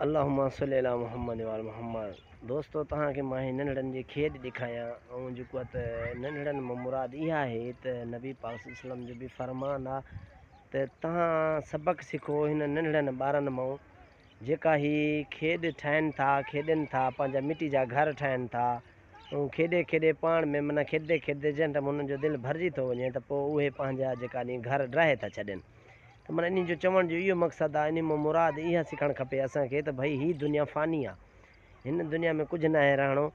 अल्लाहुम्मा सल्ली अला मुहम्मद वाल मुहम्मद। दोस्तों तहां के मां नंढड़न जी खेड दिखाया ऐं जेको त नंढड़न में मुराद इहा है त नबी पाक सल्लल्लाहु अलैहि वसल्लम जो भी फरमान आ त तहां सबक सिखो हिन नंढड़न ॿारन मां जेका ही खेड ठाहिनि था, खेॾनि था, पंहिंजा मिट्टी जा घर ठाहिनि था ऐं खेॾे खेॾे पाण में माना खेॾंदे खेॾंदे जंहिं टाइम उन्हनि जो दिलि भरिजी थो वञे त पोइ उहे पंहिंजा जेका घर ड्राहे था छॾनि। त माना इन जो चवण जो इहो मक़सदु आहे, इन में मुराद इहा सिखणु खपे असांखे त भई हीअ दुनिया फ़ानी आहे, हिन दुनिया में कुझु न आहे रहणो।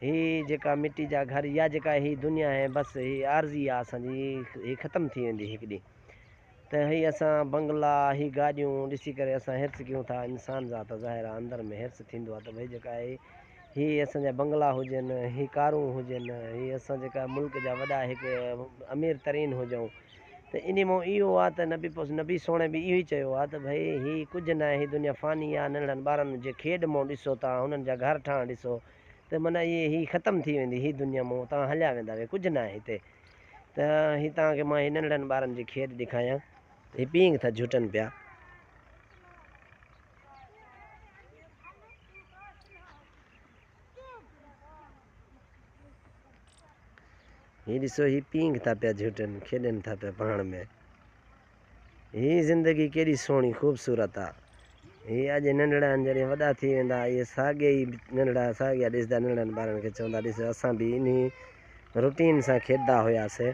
हीअ जेका मिट्टी जा घर या जेका हीअ दुनिया आहे बसि हीअ आर्ज़ी आहे असांजी, हीअ ख़तमु थी वेंदी हिकु ॾींहुं। त हीअ असां बंगला हीअ गाॾियूं ॾिसी करे असां हिर्स कयूं था, इंसान ज़ात ज़ाहिर आहे अंदरि में हिर्स थींदो आहे त भई जेका आहे हीअ असांजा बंगला हुजनि, हीअ कारूं हुजनि, हीअ असां जेका मुल्क जा वॾा हिकु अमीर तरीन हुजूं त इन मां इहो आहे त नबी सोणे बि इहो ई चयो आहे त भई हीअ कुझु न आहे, हीअ दुनिया फ़ानी आहे। नंढड़नि ॿारनि जे खेॾ मां ॾिसो तव्हां हुननि जा घर ठहण ॾिसो त माना हीअ ख़तमु थी वेंदी हीअ दुनिया मां, तव्हां हलिया वेंदा कुझु न आहे हिते। त हीअ तव्हांखे मां हीअ नंढड़नि ॿारनि जी खेॾ ॾेखारियां, हीअ पींघ था झुटनि पिया। हीअ ॾिसो हीअ पींघ था पिया झुटनि, खेॾनि था पिया पाण में। हीअ ज़िंदगी केॾी सुहिणी ख़ूबसूरत आहे। हीअ अॼु नंढड़ा जॾहिं वॾा थी वेंदा इहे साॻिए ई नंढड़ा साॻिया ॾिसंदा नंढड़नि ॿारनि खे चवंदा ॾिस असां बि इन रूटीन सां खेॾंदा हुआसीं।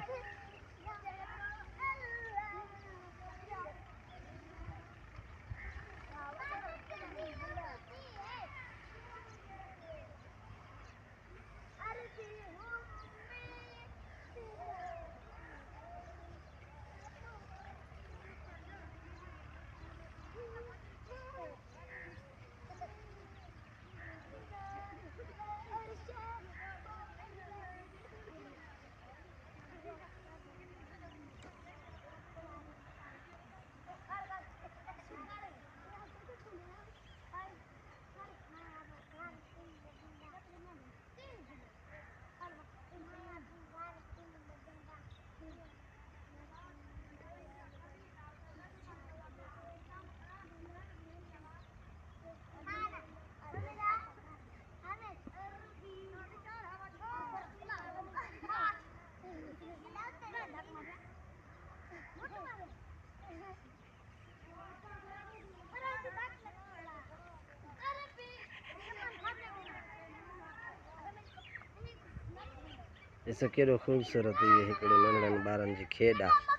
ॾिसो केॾो ख़ूबसूरत इहे हिकिड़े नंढड़नि ॿारनि जी खेॾ आहे।